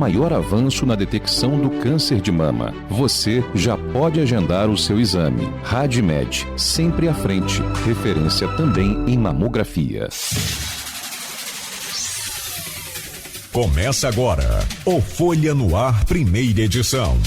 Maior avanço na detecção do câncer de mama. Você já pode agendar o seu exame. RadMed, sempre à frente. Referência também em mamografia. Começa agora o Folha no Ar, primeira edição.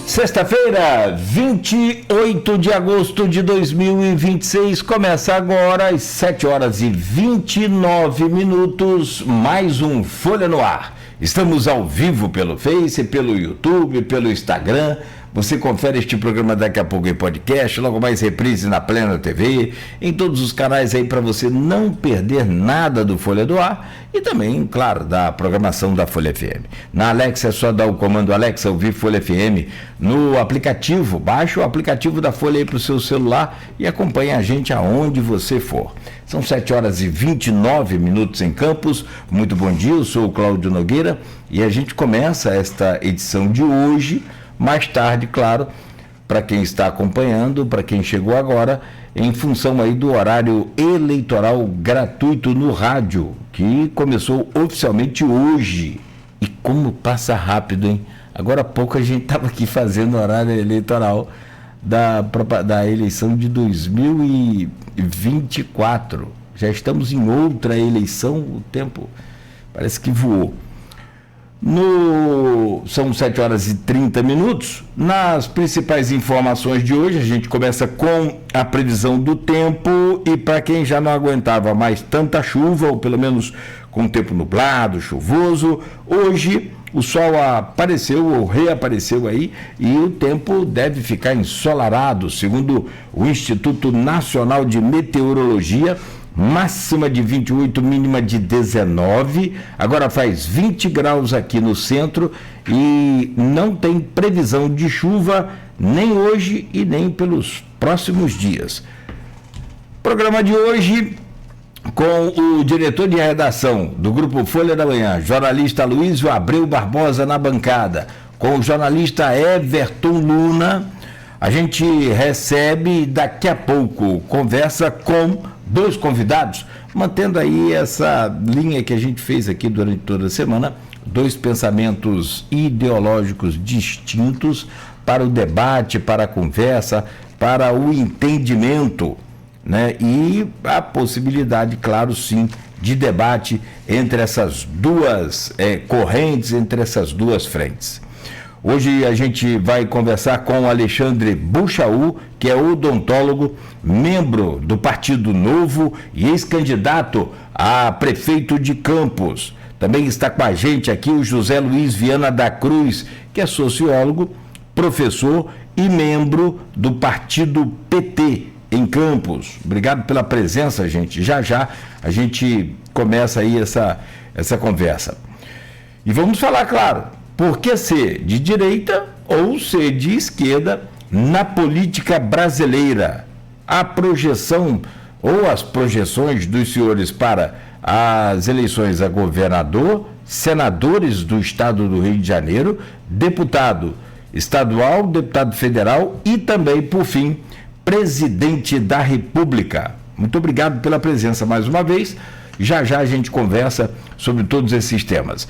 Sexta-feira, 28 de agosto de 2026, começa agora às 7 horas e 29 minutos, mais um Folha no Ar. Estamos ao vivo pelo Face, pelo YouTube, pelo Instagram. Você confere este programa daqui a pouco em podcast, logo mais reprise na Plena TV, em todos os canais aí para você não perder nada do Folha do Ar e também, claro, da programação da Folha FM. Na Alexa é só dar o comando Alexa, ouvir Folha FM no aplicativo, baixa o aplicativo da Folha aí para o seu celular e acompanhe a gente aonde você for. São 7 horas e 29 minutos em Campos. Muito bom dia, eu sou o Cláudio Nogueira e a gente começa esta edição de hoje. Mais tarde, claro, para quem está acompanhando, para quem chegou agora, em função aí do horário eleitoral gratuito no rádio, que começou oficialmente hoje. E como passa rápido, hein? Agora há pouco a gente estava aqui fazendo o horário eleitoral da eleição de 2024. Já estamos em outra eleição, o tempo parece que voou. São 7 horas e 30 minutos. Nas principais informações de hoje, a gente começa com a previsão do tempo e para quem já não aguentava mais tanta chuva, ou pelo menos com o tempo nublado, chuvoso, hoje o sol apareceu ou reapareceu aí e o tempo deve ficar ensolarado, segundo o Instituto Nacional de Meteorologia. Máxima de 28, mínima de 19, agora faz 20 graus aqui no centro e não tem previsão de chuva nem hoje e nem pelos próximos dias. Programa de hoje com o diretor de redação do Grupo Folha da Manhã, jornalista Luísio Abreu Barbosa na bancada, com o jornalista Everton Luna. A gente recebe daqui a pouco, conversa com dois convidados, mantendo aí essa linha que a gente fez aqui durante toda a semana, dois pensamentos ideológicos distintos para o debate, para a conversa, para o entendimento, né? E a possibilidade, claro, sim, de debate entre essas duas correntes, entre essas duas frentes. Hoje a gente vai conversar com o Alexandre Buchaú, que é odontólogo, membro do Partido Novo e ex-candidato a prefeito de Campos. Também está com a gente aqui o José Luiz Viana da Cruz, que é sociólogo, professor e membro do Partido PT em Campos. Obrigado pela presença, gente. Já já a gente começa aí essa conversa. E vamos falar, claro, por que ser de direita ou ser de esquerda na política brasileira? A projeção ou as projeções dos senhores para as eleições a governador, senadores do estado do Rio de Janeiro, deputado estadual, deputado federal e também, por fim, presidente da República. Muito obrigado pela presença mais uma vez. Já já a gente conversa sobre todos esses temas.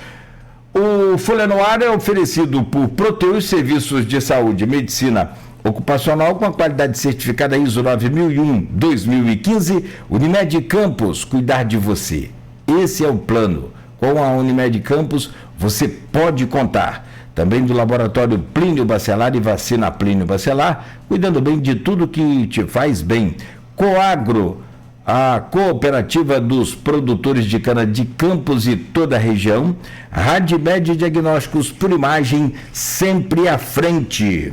O Folha no Ar é oferecido por Proteus Serviços de Saúde e Medicina Ocupacional com a qualidade certificada ISO 9001-2015, Unimed Campos, cuidar de você. Esse é o plano. Com a Unimed Campos você pode contar. Também do Laboratório Plínio Bacelar e Vacina Plínio Bacelar, cuidando bem de tudo que te faz bem. Coagro, a cooperativa dos produtores de cana de Campos e toda a região. RadMed Diagnósticos por imagem, sempre à frente.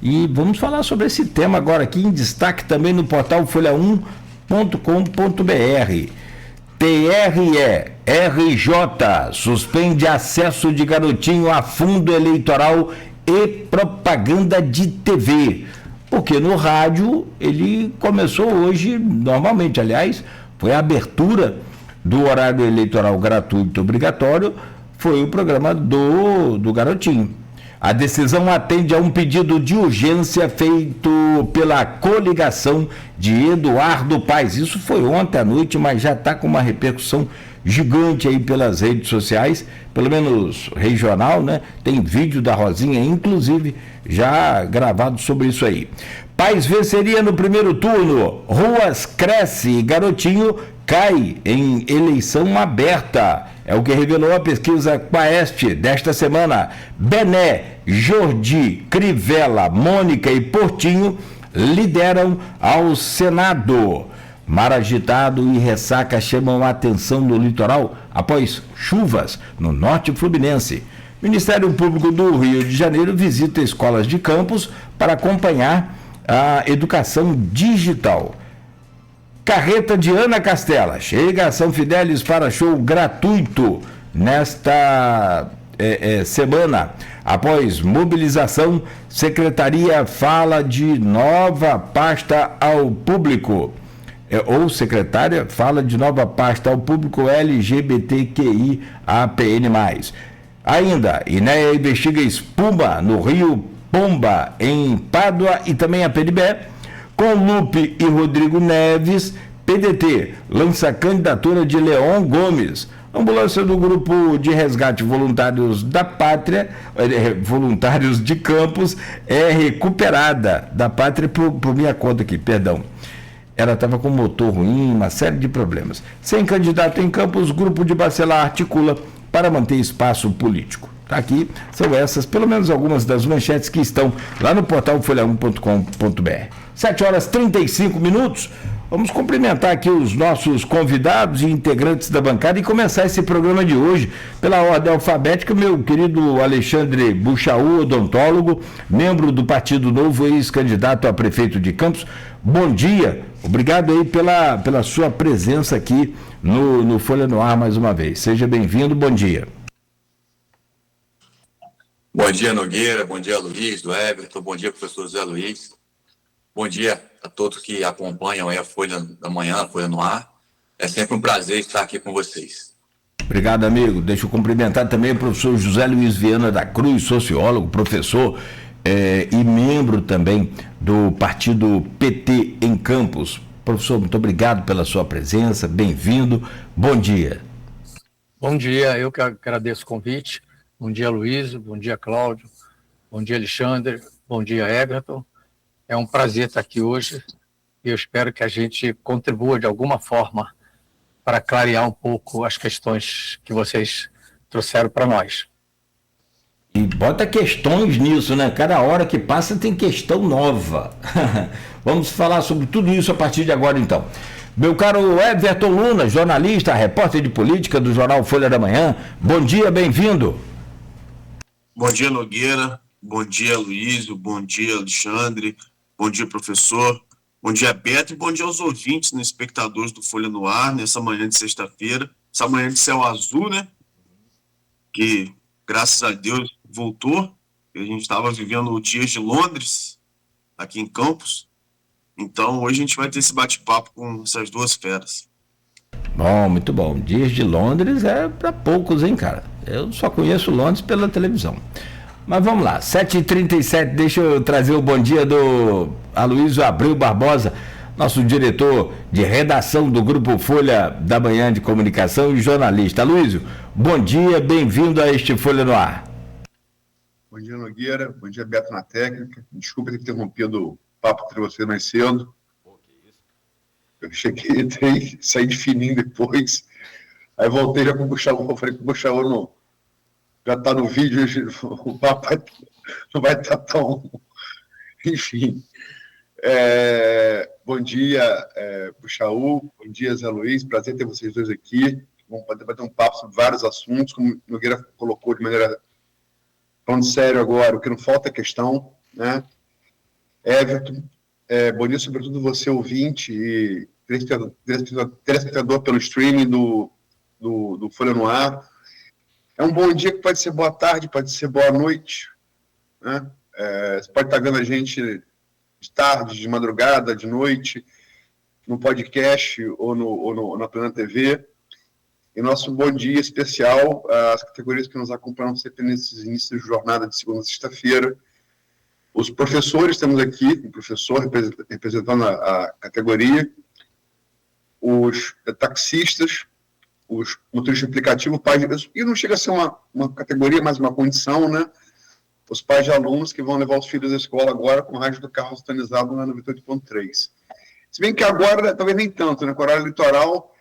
E vamos falar sobre esse tema agora aqui em destaque também no portal folha1.com.br. TRE-RJ suspende acesso de garotinho a fundo eleitoral e propaganda de TV. porque no rádio ele começou hoje normalmente. Aliás, foi a abertura do horário eleitoral gratuito obrigatório, foi o programa do Garotinho. A decisão atende a um pedido de urgência feito pela coligação de Eduardo Paes. Isso foi ontem à noite, mas já está com uma repercussão gigante aí pelas redes sociais, pelo menos regional, né? Tem vídeo da Rosinha, inclusive, já gravado sobre isso aí. Paes venceria no primeiro turno, Ruas cresce e Garotinho cai em eleição aberta. É o que revelou a pesquisa Quaest desta semana. Bené, Jordi, Crivella, Mônica e Portinho lideram ao Senado. Mar agitado e ressaca chamam a atenção no litoral após chuvas no norte fluminense. O Ministério Público do Rio de Janeiro visita escolas de campus para acompanhar a educação digital. Carreta de Ana Castela. Chega a São Fidélis para show gratuito nesta semana. Após mobilização, Secretaria fala de nova pasta ao público. Ou secretária fala de nova pasta ao público LGBTQI APN+. Ainda, INEA investiga espuma no Rio Pomba, em Pádua, e também a PNB. Com Lupe e Rodrigo Neves, PDT lança candidatura de Leon Gomes. Ambulância do Grupo de Resgate Voluntários da Pátria, Voluntários de Campos, é recuperada da Pátria por minha conta aqui, perdão. Ela estava com motor ruim, uma série de problemas. Sem candidato em Campos, Grupo de Bacelar articula para manter espaço político. Tá aqui, são essas, pelo menos algumas das manchetes que estão lá no portal folha1.com.br. 7h35. Vamos cumprimentar aqui os nossos convidados e integrantes da bancada e começar esse programa de hoje pela ordem alfabética. Meu querido Alexandre Buchaú, odontólogo, membro do Partido Novo, ex-candidato a prefeito de Campos. Bom dia, obrigado aí pela sua presença aqui no Folha no Ar mais uma vez. Seja bem-vindo, bom dia. Bom dia, Nogueira, bom dia, Luiz, do Everton, bom dia, professor Zé Luiz. Bom dia a todos que acompanham aí a Folha da Manhã, a Folha no Ar. É sempre um prazer estar aqui com vocês. Obrigado, amigo. Deixa eu cumprimentar também o professor José Luiz Viana da Cruz, sociólogo, professor e membro também do partido PT em Campos. Professor, muito obrigado pela sua presença, bem-vindo, bom dia. Bom dia, eu que agradeço o convite. Bom dia, Luiz, bom dia, Cláudio, bom dia, Alexandre, bom dia, Everton. É um prazer estar aqui hoje e eu espero que a gente contribua de alguma forma para clarear um pouco as questões que vocês trouxeram para nós. E bota questões nisso, né? Cada hora que passa tem questão nova. Vamos falar sobre tudo isso a partir de agora, então. Meu caro Everton Luna, jornalista, repórter de política do jornal Folha da Manhã. Bom dia, bem-vindo. Bom dia, Nogueira. Bom dia, Luiz. Bom dia, Alexandre. Bom dia, professor. Bom dia, Beto. E bom dia aos ouvintes, né, espectadores do Folha no Ar, nessa manhã de sexta-feira. Essa manhã de céu azul, né? Que, graças a Deus, voltou. A gente estava vivendo dias de Londres, aqui em Campos. Então, hoje a gente vai ter esse bate-papo com essas duas feras. Bom, muito bom. Dias de Londres é para poucos, hein, cara? Eu só conheço Londres pela televisão. Mas vamos lá, 7h37, deixa eu trazer o bom dia do Aloysio Abreu Barbosa, nosso diretor de redação do Grupo Folha da Manhã de Comunicação e jornalista. Aloysio, bom dia, bem-vindo a este Folha no Ar. Bom dia, Nogueira, bom dia, Beto na técnica. Desculpa ter interrompido o papo entre você mais cedo. Eu cheguei, entrei, saí de fininho depois, aí voltei já com o Buchaú, falei que o Buchaú não... Já está no vídeo, o papo não vai estar tão... Enfim. Bom dia, Buchaú. Bom dia, Zé Luiz. Prazer ter vocês dois aqui. Vamos poder bater um papo sobre vários assuntos, como o Nogueira colocou de maneira... Falando sério agora, o que não falta é questão, né? Everton, bom dia, sobretudo você, ouvinte e telespectador pelo streaming do Folha no Ar. É um bom dia que pode ser boa tarde, pode ser boa noite, né? Você pode estar vendo a gente de tarde, de madrugada, de noite, no podcast ou na Plena TV. E nosso bom dia especial às categorias que nos acompanham sempre nesses inícios de jornada de segunda a sexta-feira. Os professores, temos aqui um professor representando a categoria, os taxistas, os motoristas de aplicativo, pais, e não chega a ser uma categoria, mas uma condição, né? Os pais de alunos que vão levar os filhos à escola agora com o rádio do carro sintonizado na 98.3. Se bem que agora, talvez nem tanto, né? Com o horário litoral,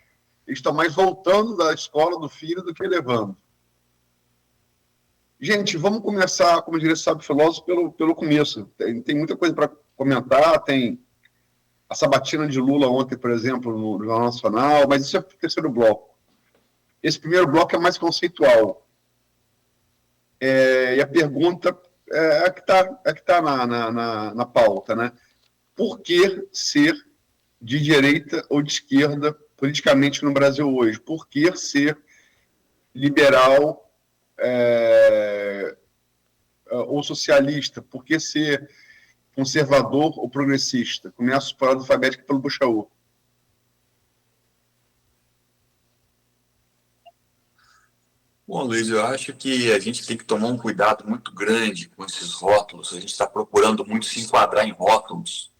eles estão mais voltando da escola do filho do que levando. Gente, vamos começar, como diria o sábio filósofo, pelo começo. Tem muita coisa para comentar, tem a sabatina de Lula ontem, por exemplo, no Jornal Nacional, mas isso é o terceiro bloco. Esse primeiro bloco é mais conceitual. E a pergunta é a que está na pauta, né? Por que ser de direita ou de esquerda politicamente no Brasil hoje? Por que ser liberal ou socialista? Por que ser conservador ou progressista? Começo por ordem alfabética pelo Buchaú. Bom, Luiz, eu acho que a gente tem que tomar um cuidado muito grande com esses rótulos. A gente está procurando muito se enquadrar em rótulos.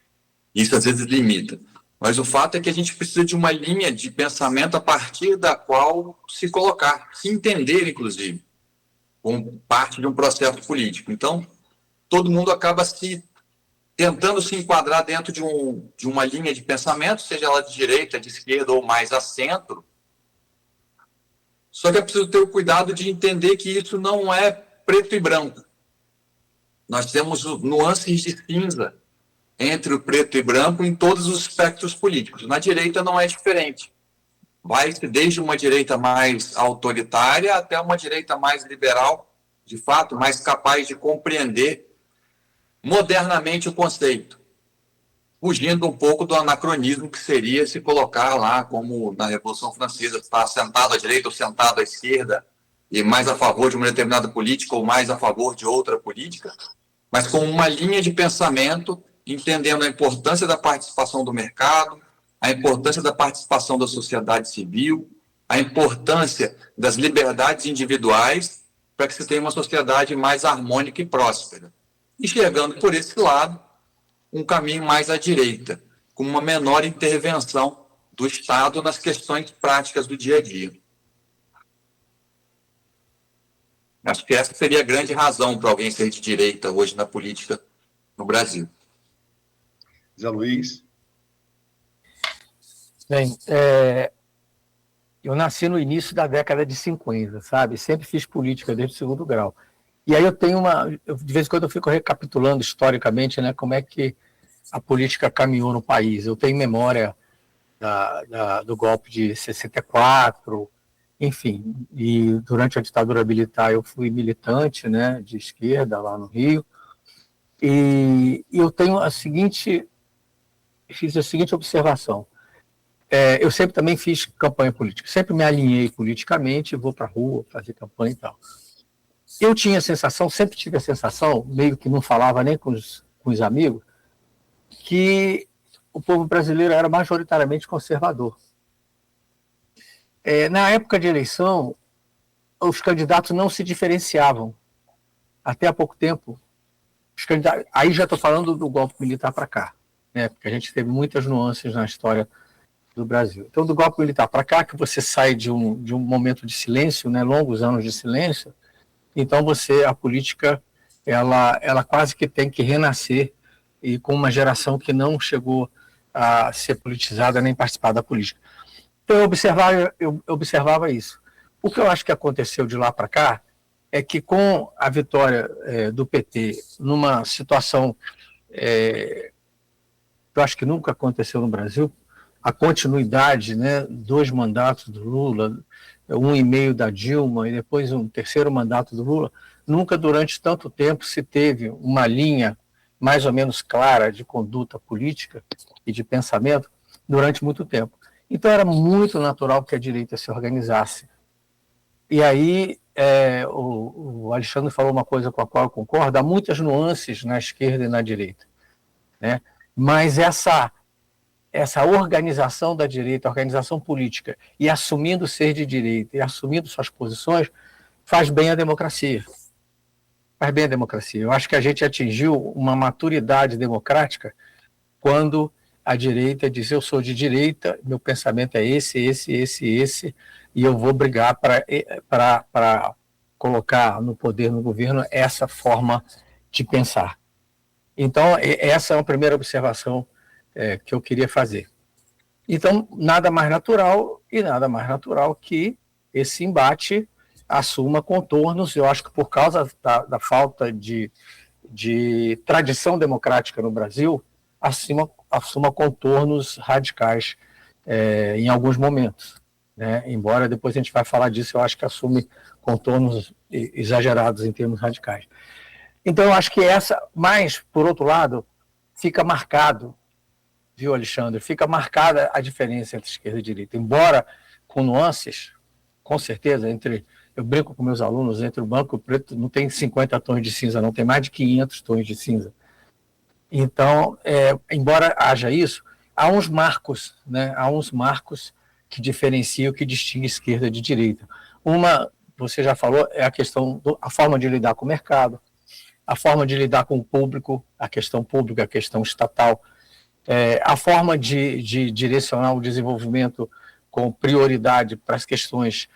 Isso às vezes limita. Mas o fato é que a gente precisa de uma linha de pensamento a partir da qual se colocar, se entender, inclusive, como parte de um processo político. Então, todo mundo acaba tentando se enquadrar dentro de uma linha de pensamento, seja ela de direita, de esquerda ou mais a centro. Só que é preciso ter o cuidado de entender que isso não é preto e branco. Nós temos nuances de cinza entre o preto e branco em todos os espectros políticos. Na direita não é diferente. Vai desde uma direita mais autoritária até uma direita mais liberal, de fato, mais capaz de compreender modernamente o conceito, fugindo um pouco do anacronismo que seria se colocar lá, como na Revolução Francesa, estar sentado à direita ou sentado à esquerda, e mais a favor de uma determinada política ou mais a favor de outra política, mas com uma linha de pensamento, entendendo a importância da participação do mercado, a importância da participação da sociedade civil, a importância das liberdades individuais para que se tenha uma sociedade mais harmônica e próspera. E chegando por esse lado, um caminho mais à direita, com uma menor intervenção do Estado nas questões práticas do dia a dia. Acho que essa seria a grande razão para alguém ser de direita hoje na política no Brasil. Zé Luiz. Bem, eu nasci no início da década de 50, sabe? Sempre fiz política desde o segundo grau. E aí de vez em quando eu fico recapitulando historicamente, né, como é que a política caminhou no país. Eu tenho memória do golpe de 64, enfim, e durante a ditadura militar eu fui militante, né, de esquerda lá no Rio, e eu tenho fiz a seguinte observação. Eu sempre também fiz campanha política, sempre me alinhei politicamente, vou para a rua fazer campanha e tal. Eu tinha a sensação, sempre tive a sensação, meio que não falava nem com os amigos, que o povo brasileiro era majoritariamente conservador. Na época de eleição, os candidatos não se diferenciavam. Até há pouco tempo, aí já estou falando do golpe militar para cá, né? Porque a gente teve muitas nuances na história do Brasil. Então, do golpe militar para cá, que você sai de um momento de silêncio, né? Longos anos de silêncio, então a política, ela quase que tem que renascer, e com uma geração que não chegou a ser politizada nem participar da política. Então eu observava isso. O que eu acho que aconteceu de lá para cá é que com a vitória do PT numa situação que eu acho que nunca aconteceu no Brasil, a continuidade, né, 2 mandatos do Lula, 1,5 da Dilma e depois um terceiro mandato do Lula, nunca durante tanto tempo se teve uma linha mais ou menos clara de conduta política e de pensamento durante muito tempo. Então era muito natural que a direita se organizasse. E aí o Alexandre falou uma coisa com a qual eu concordo, há muitas nuances na esquerda e na direita. né? Mas essa organização da direita, organização política, e assumindo ser de direita, e assumindo suas posições, faz bem à democracia. Faz bem à democracia. Eu acho que a gente atingiu uma maturidade democrática quando a direita diz: eu sou de direita, meu pensamento é esse, e eu vou brigar para colocar no poder, no governo, essa forma de pensar. Então, essa é a primeira observação que eu queria fazer. Então, nada mais natural que esse embate assuma contornos. Eu acho que por causa da falta de tradição democrática no Brasil, assuma contornos radicais em alguns momentos, né? Embora depois a gente vai falar disso, eu acho que assume contornos exagerados em termos radicais. Então, eu acho que mas, por outro lado, fica marcado, viu, Alexandre? Fica marcada a diferença entre esquerda e direita, embora com nuances, com certeza, eu brinco com meus alunos, entre o branco e o preto não tem 50 tons de cinza, não, tem mais de 500 tons de cinza. Então, embora haja isso, há uns marcos, né? Há uns marcos que diferenciam, que distinguem esquerda de direita. Uma, você já falou, é a questão a forma de lidar com o mercado, a forma de lidar com o público, a questão pública, a questão estatal, a forma de direcionar o desenvolvimento com prioridade para as questões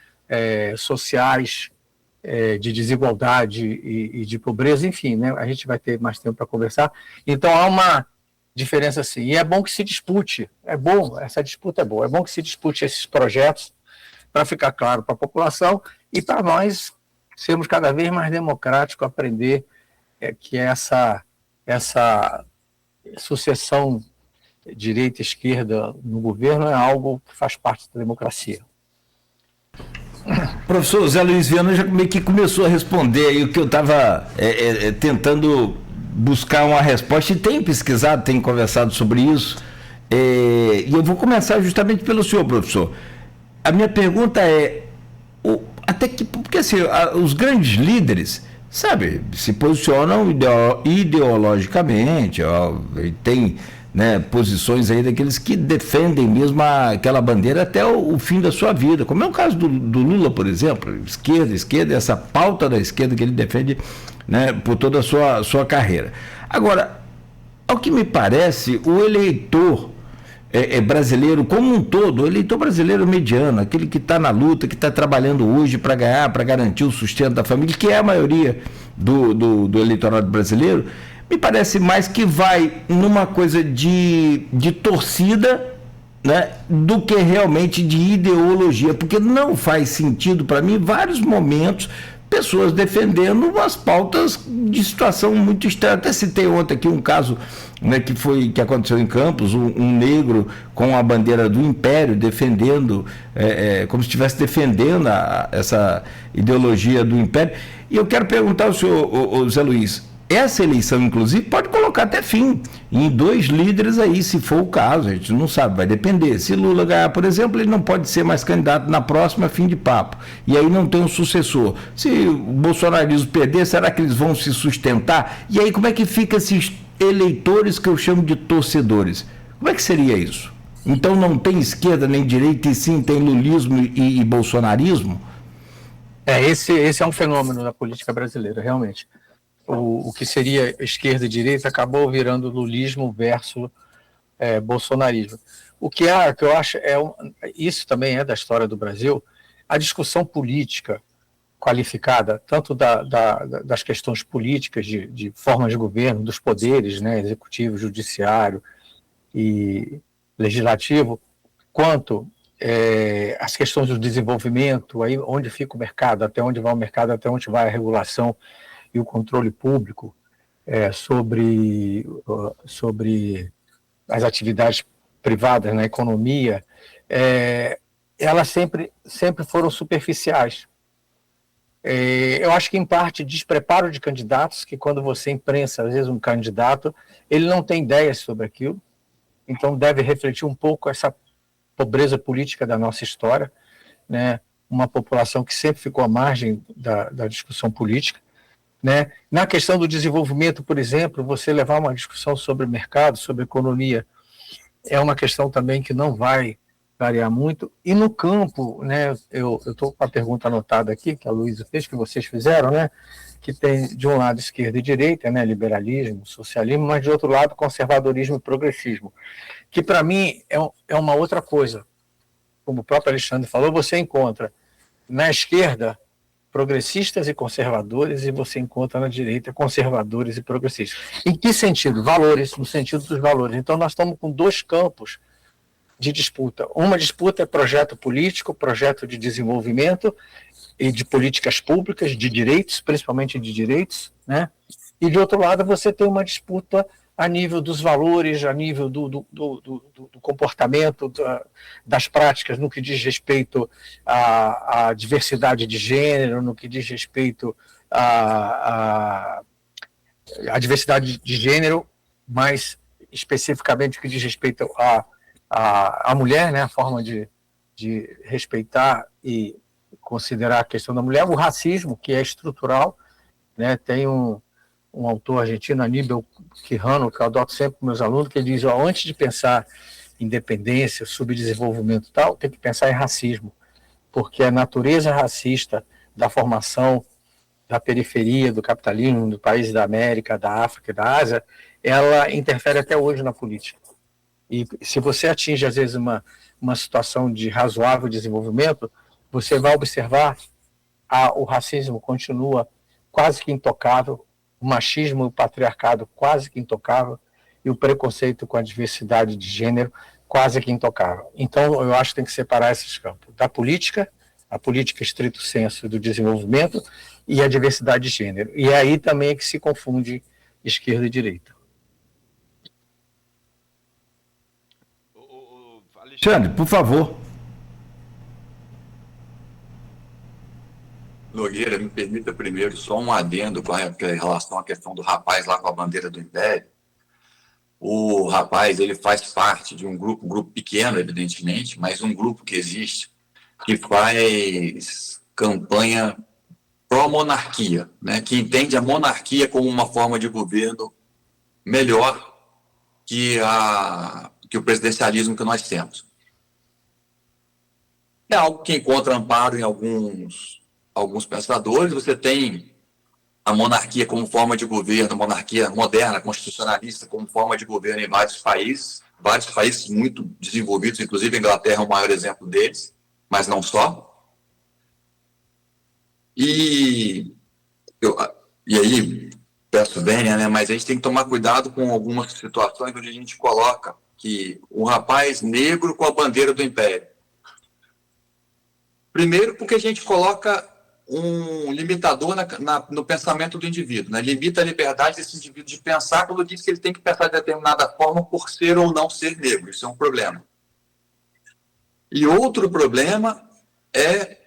sociais, de desigualdade e de pobreza, enfim, né? A gente vai ter mais tempo para conversar. Então, há uma diferença assim. E é bom que se dispute, essa disputa é boa, é bom que se dispute esses projetos para ficar claro para a população e para nós sermos cada vez mais democráticos, aprender que essa sucessão direita-esquerda no governo é algo que faz parte da democracia. Professor Zé Luiz Viana já meio que começou a responder aí o que eu estava tentando buscar uma resposta, e tenho pesquisado, tenho conversado sobre isso, e eu vou começar justamente pelo senhor, professor. A minha pergunta é, porque assim, os grandes líderes, sabe, se posicionam ideologicamente, tem, né, posições aí daqueles que defendem mesmo aquela bandeira até o fim da sua vida, como é o caso do Lula, por exemplo, esquerda, essa pauta da esquerda que ele defende, né, por toda a sua carreira. Agora, ao que me parece, o eleitor brasileiro como um todo, o eleitor brasileiro mediano, aquele que está na luta, que está trabalhando hoje para ganhar, para garantir o sustento da família, que é a maioria do eleitorado brasileiro, me parece mais que vai numa coisa de torcida, né, do que realmente de ideologia, porque não faz sentido para mim vários momentos pessoas defendendo umas pautas de situação muito estranha. Até citei ontem aqui um caso, né, que aconteceu em Campos, um negro com a bandeira do Império defendendo, como se estivesse defendendo essa ideologia do Império. E eu quero perguntar ao senhor, Zé Luiz, essa eleição, inclusive, pode colocar até fim em 2 líderes aí, se for o caso, a gente não sabe, vai depender. Se Lula ganhar, por exemplo, ele não pode ser mais candidato na próxima, fim de papo. E aí não tem um sucessor. Se o bolsonarismo perder, será que eles vão se sustentar? E aí como é que fica esses eleitores que eu chamo de torcedores? Como é que seria isso? Então não tem esquerda nem direita, e sim tem lulismo e bolsonarismo? Esse é um fenômeno da política brasileira, realmente. O que seria esquerda e direita acabou virando lulismo versus bolsonarismo. O que eu acho, isso também é da história do Brasil, a discussão política qualificada, tanto das questões políticas, de formas de governo, dos poderes, né, executivo, judiciário e legislativo, quanto as questões do desenvolvimento, aí onde fica o mercado, até onde vai o mercado, até onde vai a regulação e o controle público sobre as atividades privadas na economia, elas sempre foram superficiais. Eu acho que, em parte, despreparo de candidatos, que quando você imprensa, às vezes, um candidato, ele não tem ideias sobre aquilo, então deve refletir um pouco essa pobreza política da nossa história, né? Uma população que sempre ficou à margem da discussão política, né? Na questão do desenvolvimento, por exemplo, você levar uma discussão sobre mercado, sobre economia, é uma questão também que não vai variar muito. E no campo, né, eu estou com a pergunta anotada aqui, que a Luísa fez, que vocês fizeram, né, que tem de um lado esquerda e direita, né, liberalismo, socialismo, mas de outro lado conservadorismo e progressismo, que para mim é uma outra coisa. Como o próprio Alexandre falou, você encontra na esquerda progressistas e conservadores, e você encontra na direita conservadores e progressistas. Em que sentido? Valores, no sentido dos valores. Então nós estamos com dois campos de disputa. Uma disputa é projeto político, projeto de desenvolvimento e de políticas públicas, de direitos, principalmente de direitos, né? E de outro lado você tem uma disputa a nível dos valores, a nível do comportamento, das práticas, no que diz respeito à diversidade de gênero, no que diz respeito à diversidade de gênero, mais especificamente no que diz respeito à mulher, né, a forma de respeitar e considerar a questão da mulher, o racismo, que é estrutural, né, tem um autor argentino, Aníbal Quijano, que eu adoto sempre com meus alunos, que ele diz, antes de pensar em independência, subdesenvolvimento e tal, tem que pensar em racismo, porque a natureza racista da formação da periferia, do capitalismo, do país da América, da África e da Ásia, ela interfere até hoje na política. E se você atinge, às vezes, uma situação de razoável desenvolvimento, você vai observar o racismo continua quase que intocável, o machismo e o patriarcado quase que intocável, e o preconceito com a diversidade de gênero quase que intocável. Então, eu acho que tem que separar esses campos. Da política, a política estrito sensu do desenvolvimento, e a diversidade de gênero. E é aí também é que se confunde esquerda e direita. Alexandre, por favor. Nogueira, me permita primeiro só um adendo com relação à questão do rapaz lá com a bandeira do Império. O rapaz, ele faz parte de um grupo pequeno, evidentemente, mas um grupo que existe, que faz campanha pró-monarquia, né, que entende a monarquia como uma forma de governo melhor que o presidencialismo que nós temos. É algo que encontra amparo em alguns pensadores. Você tem a monarquia como forma de governo, a monarquia moderna, constitucionalista, como forma de governo em vários países muito desenvolvidos, inclusive a Inglaterra é o maior exemplo deles, mas não só. E aí, peço bem, né, mas a gente tem que tomar cuidado com algumas situações onde a gente coloca que um rapaz negro com a bandeira do Império. Primeiro, porque a gente coloca um limitador no pensamento do indivíduo, né? Limita a liberdade desse indivíduo de pensar quando diz que ele tem que pensar de determinada forma por ser ou não ser negro. Isso é um problema. E outro problema é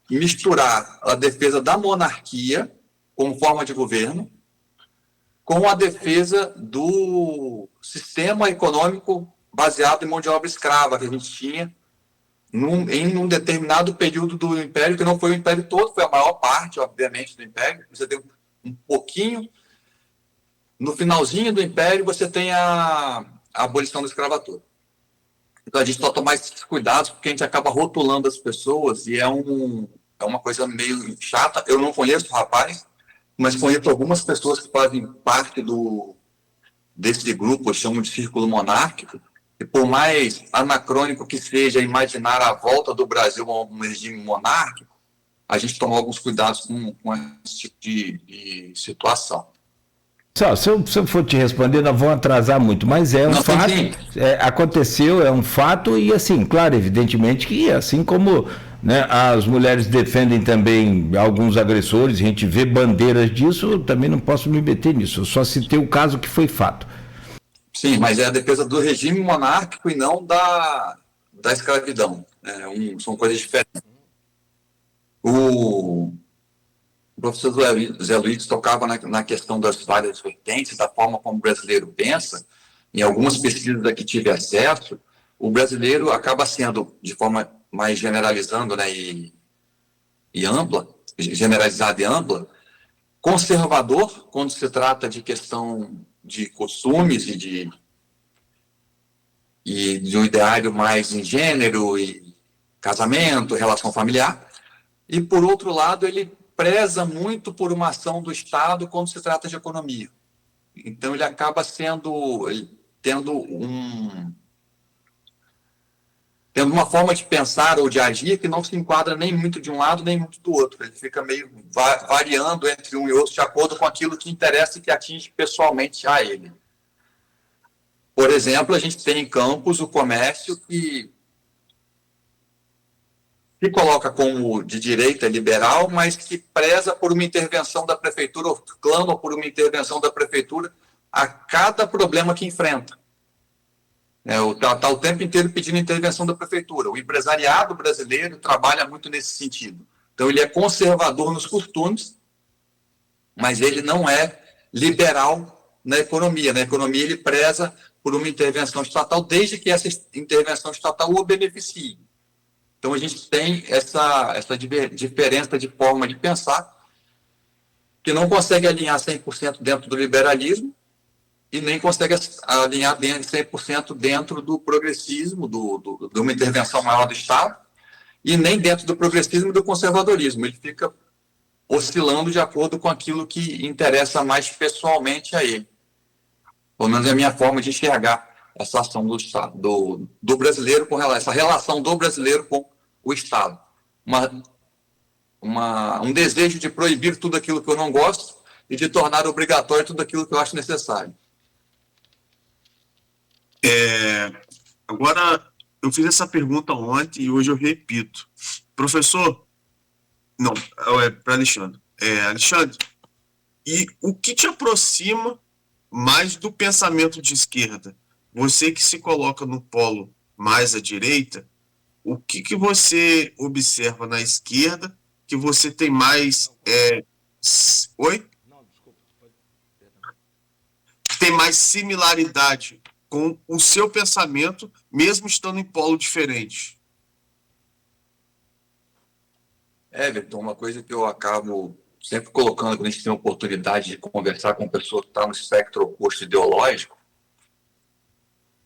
misturar a defesa da monarquia como forma de governo com a defesa do sistema econômico baseado em mão de obra escrava que a gente tinha em um determinado período do Império, que não foi o Império todo, foi a maior parte, obviamente, do Império. Você tem um pouquinho. No finalzinho do Império, você tem a abolição da escravatura. Então, a gente precisa tomar esses cuidados, porque a gente acaba rotulando as pessoas, e é uma coisa meio chata. Eu não conheço o rapaz, mas conheço algumas pessoas que fazem parte desse grupo, eu chamo de círculo monárquico, e por mais anacrônico que seja imaginar a volta do Brasil a um regime monárquico, a gente toma alguns cuidados com esse tipo de situação. Se eu for te responder, não vou atrasar muito, mas é um fato, aconteceu, é um fato, e assim, claro, evidentemente que assim como, né, as mulheres defendem também alguns agressores, a gente vê bandeiras disso, eu também não posso me meter nisso, eu só citei o caso que foi fato. Sim, mas é a defesa do regime monárquico e não da escravidão. São coisas diferentes. O professor Zé Luiz tocava na questão das várias vertentes, da forma como o brasileiro pensa. Em algumas pesquisas a que tive acesso, o brasileiro acaba sendo, de forma mais generalizando, né, e ampla, generalizada e ampla, conservador quando se trata de questão de costumes e de um ideário mais em gênero e casamento, relação familiar. E, por outro lado, ele preza muito por uma ação do Estado quando se trata de economia. Então, ele acaba tendo uma forma de pensar ou de agir que não se enquadra nem muito de um lado, nem muito do outro. Ele fica meio variando entre um e outro de acordo com aquilo que interessa e que atinge pessoalmente a ele. Por exemplo, a gente tem em Campos o comércio que se coloca como de direita liberal, mas que preza por uma intervenção da prefeitura, ou clama por uma intervenção da prefeitura a cada problema que enfrenta. Está o tempo inteiro pedindo intervenção da prefeitura. O empresariado brasileiro trabalha muito nesse sentido. Então, ele é conservador nos costumes, mas ele não é liberal na economia. Na economia, ele preza por uma intervenção estatal, desde que essa intervenção estatal o beneficie. Então, a gente tem essa diferença de forma de pensar, que não consegue alinhar 100% dentro do liberalismo, e nem consegue alinhar 100% dentro do progressismo, de uma intervenção maior do Estado, e nem dentro do progressismo e do conservadorismo. Ele fica oscilando de acordo com aquilo que interessa mais pessoalmente a ele. Pelo menos é a minha forma de enxergar essa ação do Estado, do brasileiro com essa relação do brasileiro com o Estado. Um desejo de proibir tudo aquilo que eu não gosto e de tornar obrigatório tudo aquilo que eu acho necessário. Agora, eu fiz essa pergunta ontem e hoje eu repito. Professor, não, para Alexandre. Alexandre, e o que te aproxima mais do pensamento de esquerda? Você que se coloca no polo mais à direita, o que você observa na esquerda que você tem mais... Tem mais similaridade com o seu pensamento, mesmo estando em polo diferente? Everton, uma coisa que eu acabo sempre colocando quando a gente tem a oportunidade de conversar com uma pessoa que está no espectro oposto ideológico,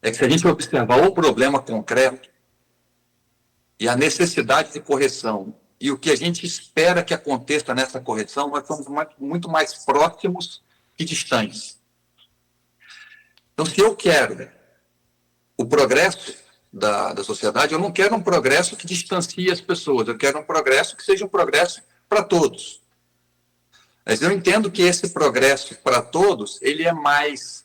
é que se a gente observar o problema concreto e a necessidade de correção e o que a gente espera que aconteça nessa correção, nós somos muito mais próximos que distantes. Então, se eu quero o progresso da sociedade, eu não quero um progresso que distancie as pessoas, eu quero um progresso que seja um progresso para todos. Mas eu entendo que esse progresso para todos, ele é mais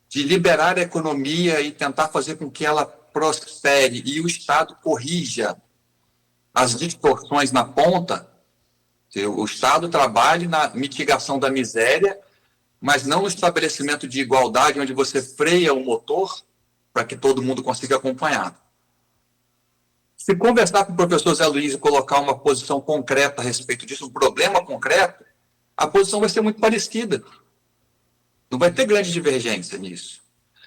de liberar a economia e tentar fazer com que ela prospere e o Estado corrija as distorções na ponta. O Estado trabalhe na mitigação da miséria, mas não no estabelecimento de igualdade, onde você freia o motor para que todo mundo consiga acompanhar. Se conversar com o professor Zé Luiz e colocar uma posição concreta a respeito disso, um problema concreto, a posição vai ser muito parecida. Não vai ter grande divergência nisso.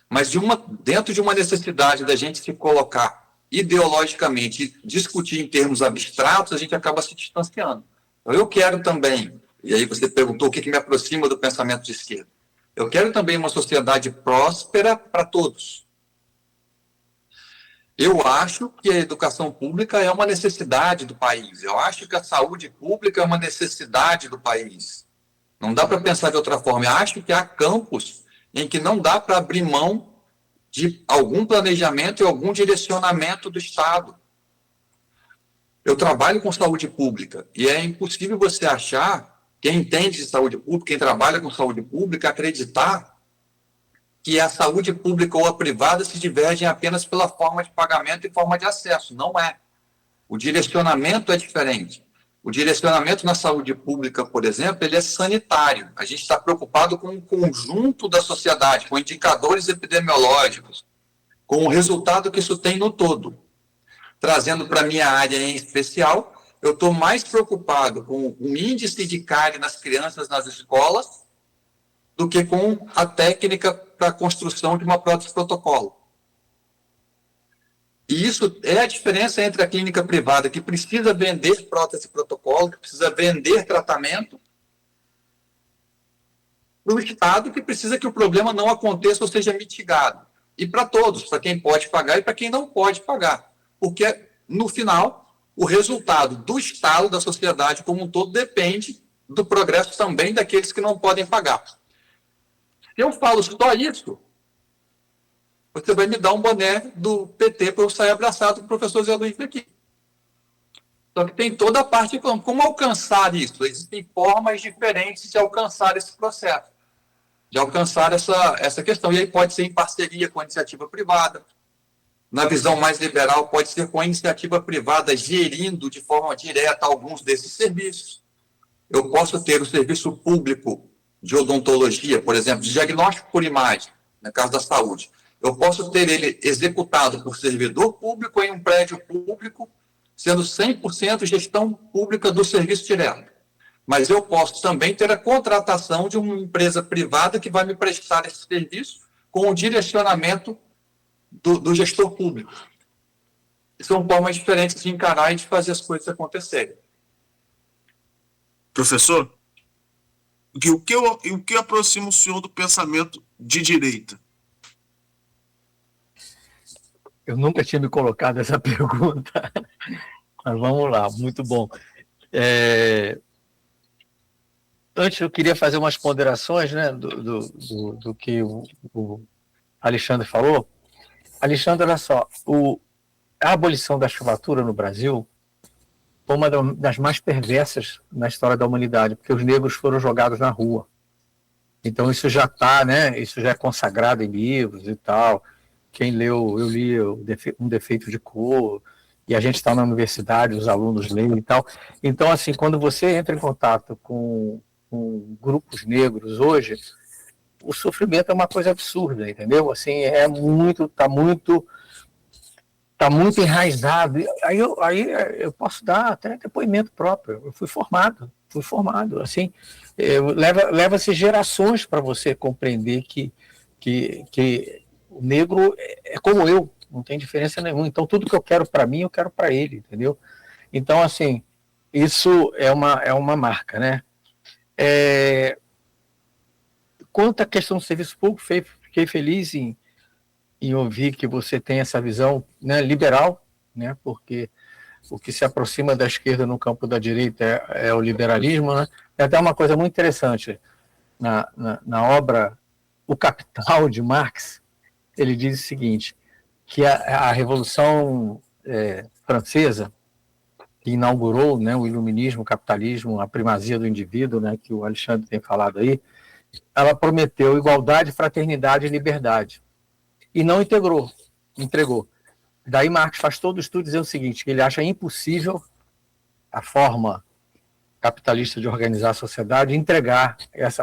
Mas dentro de uma necessidade da gente se colocar ideologicamente e discutir em termos abstratos, a gente acaba se distanciando. Então, eu quero também... E aí você perguntou o que me aproxima do pensamento de esquerda. Eu quero também uma sociedade próspera para todos. Eu acho que a educação pública é uma necessidade do país. Eu acho que a saúde pública é uma necessidade do país. Não dá para pensar de outra forma. Eu acho que há campos em que não dá para abrir mão de algum planejamento e algum direcionamento do Estado. Eu trabalho com saúde pública e é impossível você achar... Quem entende de saúde pública, quem trabalha com saúde pública, acreditar que a saúde pública ou a privada se divergem apenas pela forma de pagamento e forma de acesso. Não é. O direcionamento é diferente. O direcionamento na saúde pública, por exemplo, ele é sanitário. A gente está preocupado com o conjunto da sociedade, com indicadores epidemiológicos, com o resultado que isso tem no todo. Trazendo para a minha área em especial... Eu estou mais preocupado com o índice de cárie nas crianças nas escolas do que com a técnica para a construção de uma prótese protocolo. E isso é a diferença entre a clínica privada, que precisa vender prótese protocolo, que precisa vender tratamento, para o Estado, que precisa que o problema não aconteça ou seja mitigado. E para todos, para quem pode pagar e para quem não pode pagar. Porque, no final, o resultado do Estado, da sociedade como um todo, depende do progresso também daqueles que não podem pagar. Se eu falo só isso, você vai me dar um boné do PT para eu sair abraçado com o professor Zé Luiz aqui. Só que tem toda a parte de como alcançar isso. Existem formas diferentes de alcançar esse processo, de alcançar essa questão. E aí pode ser em parceria com a iniciativa privada. Na visão mais liberal, pode ser com a iniciativa privada gerindo de forma direta alguns desses serviços. Eu posso ter o serviço público de odontologia, por exemplo, de diagnóstico por imagem, no caso da saúde. Eu posso ter ele executado por servidor público em um prédio público, sendo 100% gestão pública do serviço direto. Mas eu posso também ter a contratação de uma empresa privada que vai me prestar esse serviço com o direcionamento do gestor público. São formas diferentes de encarar e de fazer as coisas acontecerem. Professor, o que aproxima o senhor do pensamento de direita? Eu nunca tinha me colocado essa pergunta, mas vamos lá, muito bom. Antes eu queria fazer umas ponderações, né, do que o Alexandre falou. Alexandre, olha só, a abolição da escravatura no Brasil foi uma das mais perversas na história da humanidade, porque os negros foram jogados na rua. Então isso já está, né? Isso já é consagrado em livros e tal. Quem leu, eu li Um Defeito de Cor, e a gente está na universidade, os alunos leem e tal. Então, assim, quando você entra em contato com grupos negros hoje, o sofrimento é uma coisa absurda, entendeu? Assim, está muito enraizado. Aí eu posso dar até depoimento próprio. Eu fui formado, assim, leva-se gerações para você compreender que o negro é como eu, não tem diferença nenhuma. Então, tudo que eu quero para mim, eu quero para ele, entendeu? Então, assim, isso é uma marca, né? Quanto à questão do serviço público, fiquei feliz em ouvir que você tem essa visão, né, liberal, né, porque o que se aproxima da esquerda no campo da direita é o liberalismo, né? É até uma coisa muito interessante. Na obra O Capital, de Marx, ele diz o seguinte, que a Revolução Francesa, que inaugurou, né, o iluminismo, o capitalismo, a primazia do indivíduo, né, que o Alexandre tem falado aí, ela prometeu igualdade, fraternidade e liberdade. E não entregou. Daí Marx faz todo o estudo dizendo o seguinte, que ele acha impossível a forma capitalista de organizar a sociedade entregar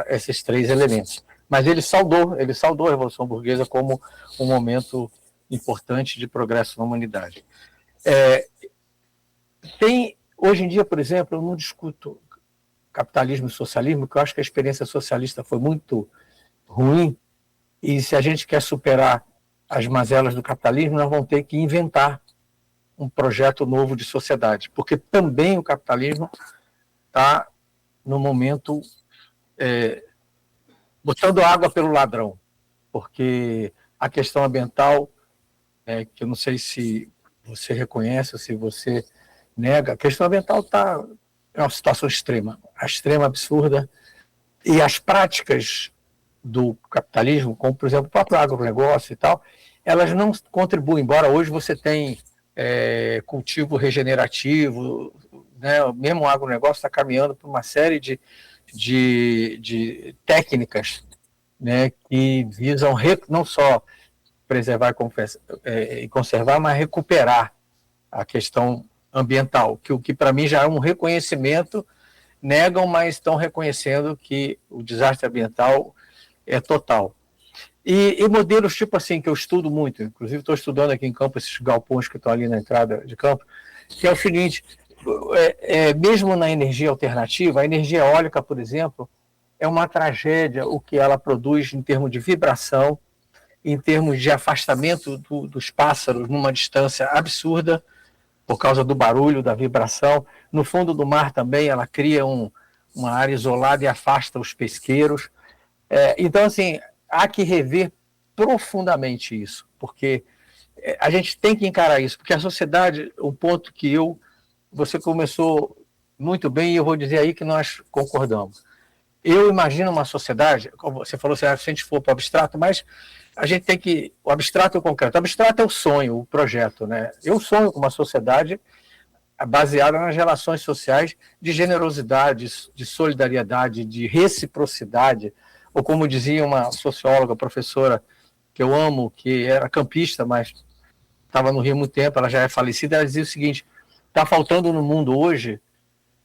esses três elementos. Mas ele saudou a Revolução Burguesa como um momento importante de progresso na humanidade. Hoje em dia, por exemplo, eu não discuto capitalismo e socialismo, porque eu acho que a experiência socialista foi muito ruim, e se a gente quer superar as mazelas do capitalismo, nós vamos ter que inventar um projeto novo de sociedade, porque também o capitalismo está, no momento, botando água pelo ladrão, porque a questão ambiental, que eu não sei se você reconhece ou se você nega, a questão ambiental é uma situação extrema, absurda, e as práticas do capitalismo, como, por exemplo, o próprio agronegócio e tal, elas não contribuem, embora hoje você tenha cultivo regenerativo, né, mesmo o agronegócio está caminhando por uma série de técnicas, né, que visam não só preservar e conservar, mas recuperar a questão ambiental, o que para mim já é um reconhecimento, negam, mas estão reconhecendo que o desastre ambiental é total. E modelos tipo assim, que eu estudo muito, inclusive estou estudando aqui em campo esses galpões que estão ali na entrada de campo, que é o seguinte, mesmo na energia alternativa, a energia eólica, por exemplo, é uma tragédia o que ela produz em termos de vibração, em termos de afastamento dos pássaros numa distância absurda, por causa do barulho, da vibração. No fundo do mar também ela cria uma área isolada e afasta os pesqueiros. Então, assim, há que rever profundamente isso, porque a gente tem que encarar isso, porque a sociedade, um ponto que você começou muito bem, e eu vou dizer aí que nós concordamos. Eu imagino uma sociedade, como você falou, se a gente for para o abstrato, mas a gente tem que... O abstrato e o concreto. O abstrato é o sonho, o projeto, né? Eu sonho com uma sociedade baseada nas relações sociais de generosidade, de solidariedade, de reciprocidade, ou como dizia uma socióloga, professora que eu amo, que era campista, mas estava no Rio há muito tempo, ela já é falecida, ela dizia o seguinte: está faltando no mundo hoje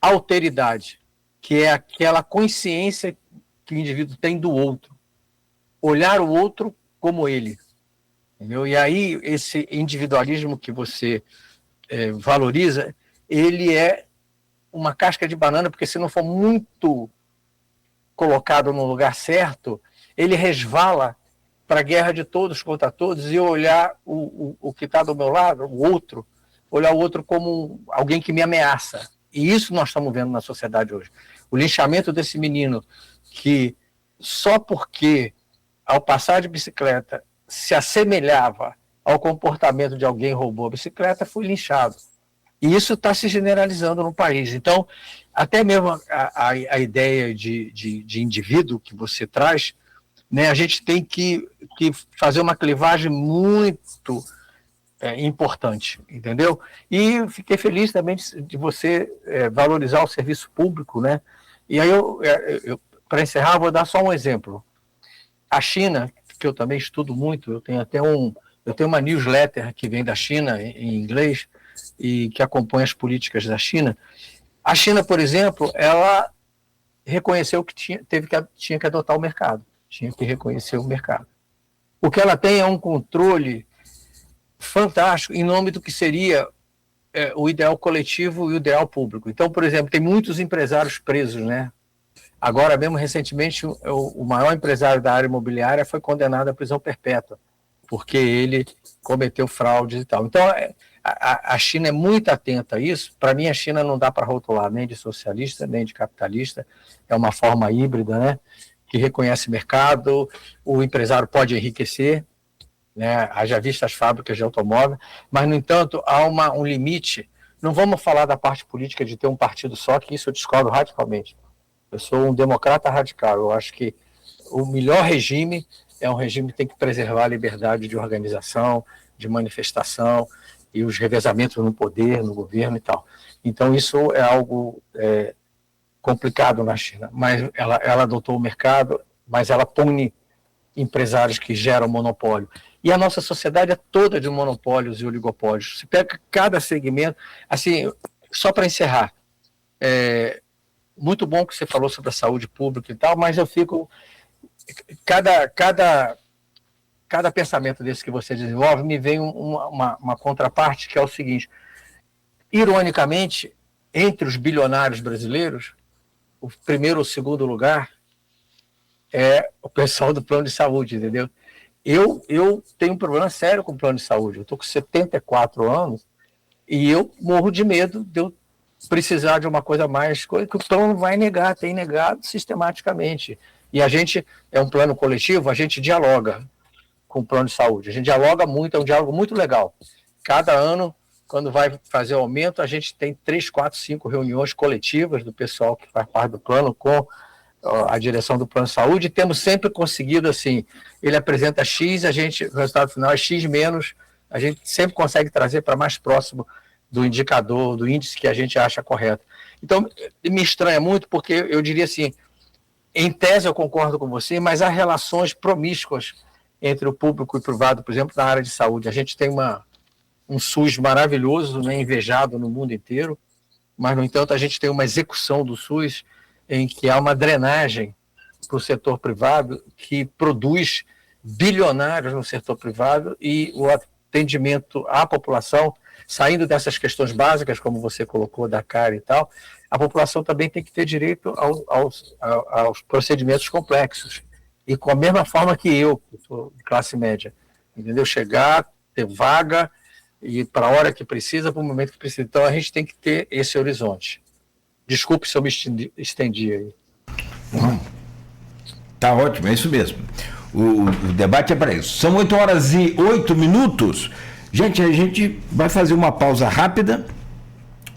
alteridade, que é aquela consciência que o indivíduo tem do outro, olhar o outro como ele, entendeu? E aí esse individualismo que você valoriza, ele é uma casca de banana, porque se não for muito colocado no lugar certo, ele resvala para a guerra de todos contra todos, e olhar o que está do meu lado, o outro, olhar o outro como alguém que me ameaça. E isso nós estamos vendo na sociedade hoje. O linchamento desse menino que, só porque ao passar de bicicleta se assemelhava ao comportamento de alguém que roubou a bicicleta, foi linchado. E isso está se generalizando no país. Então, até mesmo a ideia de indivíduo que você traz, né, a gente tem que fazer uma clivagem muito importante, entendeu? E fiquei feliz também de você valorizar o serviço público, né? E aí, para encerrar, vou dar só um exemplo. A China, que eu também estudo muito, eu tenho uma newsletter que vem da China, em inglês, e que acompanha as políticas da China. A China, por exemplo, ela reconheceu que tinha que adotar o mercado, tinha que reconhecer o mercado. O que ela tem é um controle fantástico em nome do que seria o ideal coletivo e o ideal público. Então, por exemplo, tem muitos empresários presos, né? Agora mesmo, recentemente, o maior empresário da área imobiliária foi condenado à prisão perpétua, porque ele cometeu fraudes e tal. Então, a China é muito atenta a isso. Para mim, a China não dá para rotular nem de socialista, nem de capitalista. É uma forma híbrida, né? Que reconhece mercado, o empresário pode enriquecer, né? Haja vista as fábricas de automóvel, mas, no entanto, há um limite. Não vamos falar da parte política de ter um partido só, que isso eu discordo radicalmente. Eu sou um democrata radical. Eu acho que o melhor regime é um regime que tem que preservar a liberdade de organização, de manifestação e os revezamentos no poder, no governo e tal. Então, isso é algo complicado na China. Mas ela adotou o mercado, mas ela pune empresários que geram monopólio. E a nossa sociedade é toda de monopólios e oligopólios. Se pega cada segmento... Assim, só para encerrar, muito bom que você falou sobre a saúde pública e tal, mas eu fico... Cada pensamento desse que você desenvolve me vem uma contraparte, que é o seguinte: ironicamente, entre os bilionários brasileiros, o primeiro ou segundo lugar é o pessoal do plano de saúde, entendeu? Eu tenho um problema sério com o plano de saúde. Eu estou com 74 anos e eu morro de medo de eu precisar de uma coisa mais, que o plano vai negar, tem negado sistematicamente. E a gente, é um plano coletivo, a gente dialoga com o plano de saúde. A gente dialoga muito, é um diálogo muito legal. Cada ano, quando vai fazer o aumento, a gente tem 3, 4, 5 reuniões coletivas do pessoal que faz parte do plano com a direção do plano de saúde, e temos sempre conseguido, assim, ele apresenta X, o resultado final é X menos, a gente sempre consegue trazer para mais próximo do indicador, do índice que a gente acha correto. Então, me estranha muito, porque eu diria assim, em tese eu concordo com você, mas há relações promíscuas entre o público e o privado, por exemplo, na área de saúde. A gente tem um SUS maravilhoso, né, invejado no mundo inteiro, mas, no entanto, a gente tem uma execução do SUS em que há uma drenagem para o setor privado que produz bilionários no setor privado, e o atendimento à população, saindo dessas questões básicas, como você colocou, da cara e tal, a população também tem que ter direito aos procedimentos complexos. E com a mesma forma que eu sou de classe média, entendeu? Chegar, ter vaga, e para a hora que precisa, para o momento que precisa. Então, a gente tem que ter esse horizonte. Desculpe se eu me estendi aí. Tá ótimo, é isso mesmo. O debate é para isso. São 8h08. Gente, a gente vai fazer uma pausa rápida.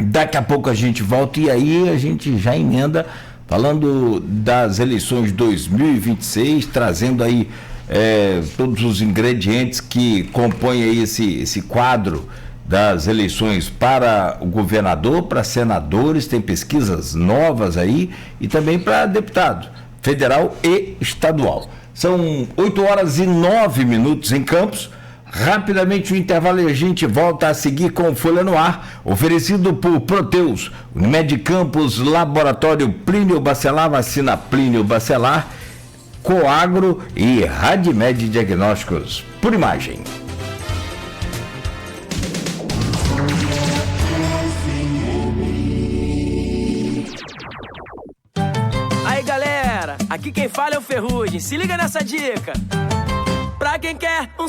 Daqui a pouco a gente volta e aí a gente já emenda falando das eleições de 2026, trazendo aí todos os ingredientes que compõem aí esse quadro das eleições para o governador, para senadores, tem pesquisas novas aí, e também para deputado federal e estadual. São 8h09 em Campos. Rapidamente o intervalo e a gente volta a seguir com Folha no Ar, oferecido por Proteus, Unimed Campos, Laboratório Plínio Bacelar, Vacina Plínio Bacelar, Coagro e Radimed Diagnósticos por Imagem. Aí galera, aqui quem fala é o Ferrugem, se liga nessa dica. Pra quem quer um